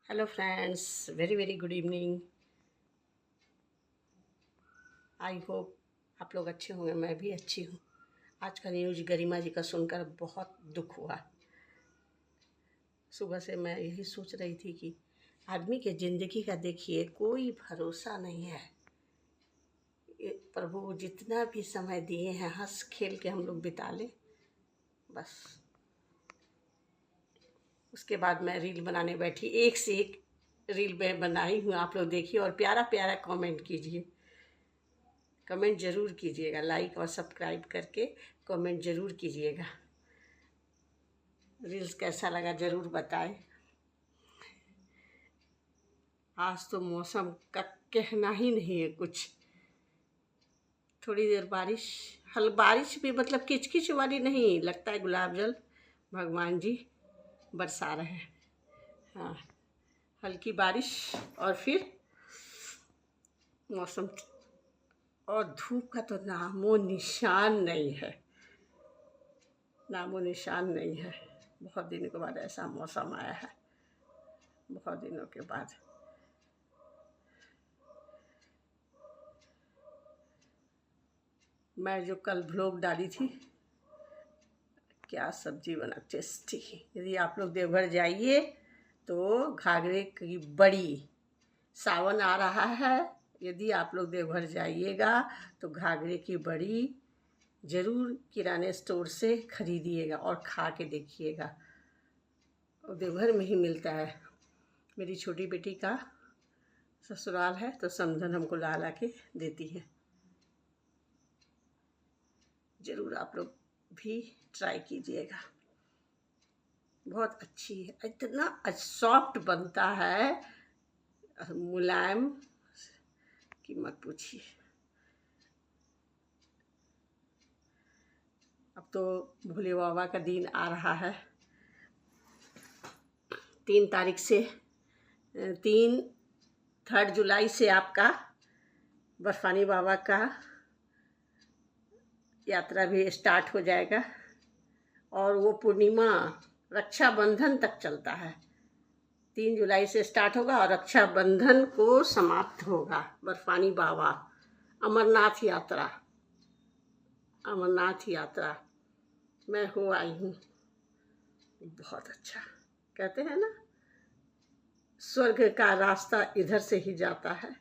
Hello friends, very very good evening. I hope आप लोग अच्छे होंगे। मैं भी अच्छी हूँ। आज का न्यूज़ गरिमा जी का सुनकर बहुत दुख हुआ। सुबह से मैं यही सोच रही थी कि आदमी के ज़िंदगी का देखिए कोई भरोसा नहीं है। प्रभु जितना भी समय दिए हैं हंस खेल के हम लोग बिता लें बस। उसके बाद मैं रील बनाने बैठी, एक से एक रील मैं बनाई हूँ। आप लोग देखिए और प्यारा प्यारा कमेंट कीजिए। कमेंट ज़रूर कीजिएगा, लाइक और सब्सक्राइब करके कमेंट ज़रूर कीजिएगा। रील्स कैसा लगा ज़रूर बताएं। आज तो मौसम का कहना ही नहीं है कुछ। थोड़ी देर बारिश भी मतलब किचकिच वाली नहीं, लगता है गुलाब जल भगवान जी बरसा रहे हैं। हाँ, हल्की बारिश और फिर मौसम और धूप का तो नामो निशान नहीं है, नामो निशान नहीं है। बहुत दिनों के बाद ऐसा मौसम आया है, बहुत दिनों के बाद। मैं जो कल व्लॉग डाली थी, क्या सब्जी बना टेस्टी। यदि आप लोग देवघर जाइए तो घाघरे की बड़ी, सावन आ रहा है, यदि आप लोग देवघर जाइएगा तो घाघरे की बड़ी ज़रूर किराने स्टोर से खरीदिएगा और खा के देखिएगा। और देवघर में ही मिलता है। मेरी छोटी बेटी का ससुराल है तो समधन हमको ला ला के देती है। ज़रूर आप लोग भी ट्राई कीजिएगा, बहुत अच्छी है। इतना सॉफ्ट बनता है, मुलायम कि मत पूछिए। अब तो भोले बाबा का दिन आ रहा है। 3 तारीख से 3 जुलाई से आपका बर्फानी बाबा का यात्रा भी स्टार्ट हो जाएगा और वो पूर्णिमा रक्षाबंधन तक चलता है। 3 जुलाई से स्टार्ट होगा और रक्षाबंधन को समाप्त होगा। बर्फानी बाबा अमरनाथ यात्रा, अमरनाथ यात्रा मैं हो आई हूँ। बहुत अच्छा, कहते हैं ना स्वर्ग का रास्ता इधर से ही जाता है।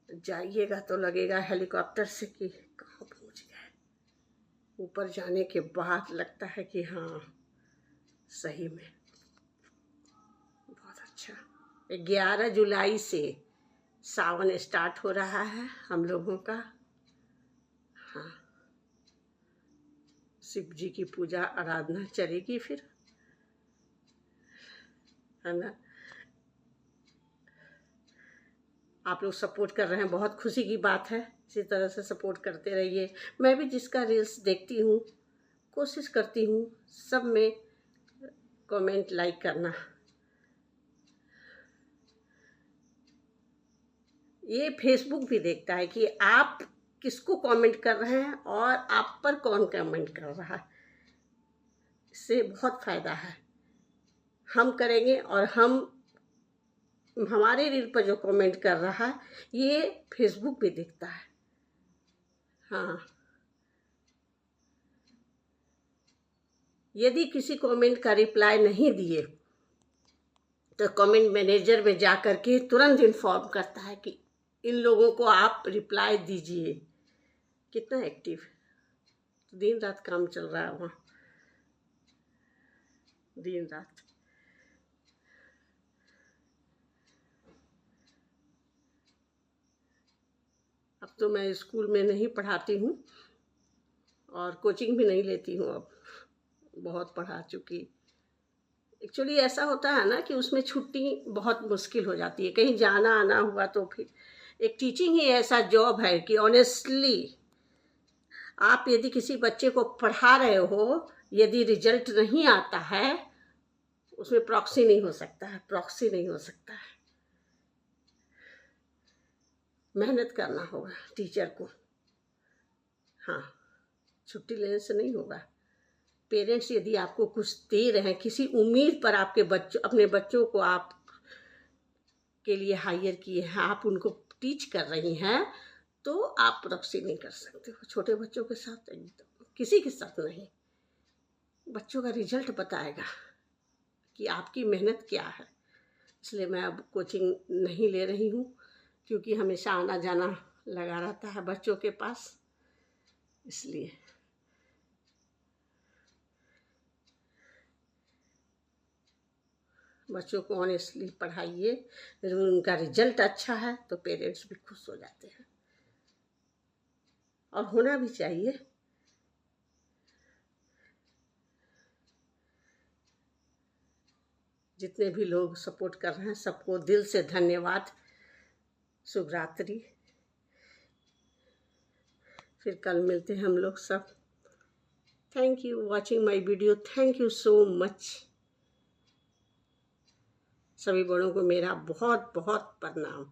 जाइएगा तो लगेगा हेलीकॉप्टर से कि कहाँ पहुँच गए। ऊपर जाने के बाद लगता है कि हाँ सही में बहुत अच्छा। 11 जुलाई से सावन स्टार्ट हो रहा है हम लोगों का। हाँ, शिव जी की पूजा आराधना चलेगी फिर, है ना। आप लोग सपोर्ट कर रहे हैं, बहुत खुशी की बात है। इसी तरह से सपोर्ट करते रहिए। मैं भी जिसका रील्स देखती हूँ कोशिश करती हूँ सब में कमेंट लाइक करना। ये फेसबुक भी देखता है कि आप किसको कमेंट कर रहे हैं और आप पर कौन कमेंट कर रहा है। इससे बहुत फ़ायदा है। हम करेंगे और हमारे रील पर जो कमेंट कर रहा है ये फेसबुक भी देखता है। हाँ, यदि किसी कमेंट का रिप्लाई नहीं दिए तो कमेंट मैनेजर में जा कर के तुरंत इन्फॉर्म करता है कि इन लोगों को आप रिप्लाई दीजिए। कितना एक्टिव, दिन रात काम चल रहा है वहाँ, दिन रात। अब तो मैं स्कूल में नहीं पढ़ाती हूँ और कोचिंग भी नहीं लेती हूँ। अब बहुत पढ़ा चुकी। एक्चुअली ऐसा होता है ना कि उसमें छुट्टी बहुत मुश्किल हो जाती है, कहीं जाना आना हुआ तो फिर एक टीचिंग ही ऐसा जॉब है कि ऑनेस्टली आप यदि किसी बच्चे को पढ़ा रहे हो, यदि रिजल्ट नहीं आता है उसमें प्रॉक्सी नहीं हो सकता है, प्रॉक्सी नहीं हो सकता है। मेहनत करना होगा टीचर को। हाँ, छुट्टी लेने से नहीं होगा। पेरेंट्स यदि आपको कुछ दे रहे हैं, किसी उम्मीद पर आपके बच्चों अपने बच्चों को आप के लिए हायर किए हैं, आप उनको टीच कर रही हैं, तो आप प्रॉक्सी नहीं कर सकते हो। छोटे बच्चों के साथ एकदम किसी के साथ नहीं। बच्चों का रिजल्ट बताएगा कि आपकी मेहनत क्या है। इसलिए मैं अब कोचिंग नहीं ले रही हूँ, क्योंकि हमेशा आना जाना लगा रहता है बच्चों के पास, इसलिए। बच्चों को ऑनेस्टली पढ़ाइए, फिर उनका रिजल्ट अच्छा है तो पेरेंट्स भी खुश हो जाते हैं, और होना भी चाहिए। जितने भी लोग सपोर्ट कर रहे हैं सबको दिल से धन्यवाद। शुभ रात्रि। फिर कल मिलते हैं हम लोग सब। Thank you watching my video. Thank you so much. सभी बड़ों को मेरा बहुत बहुत प्रणाम।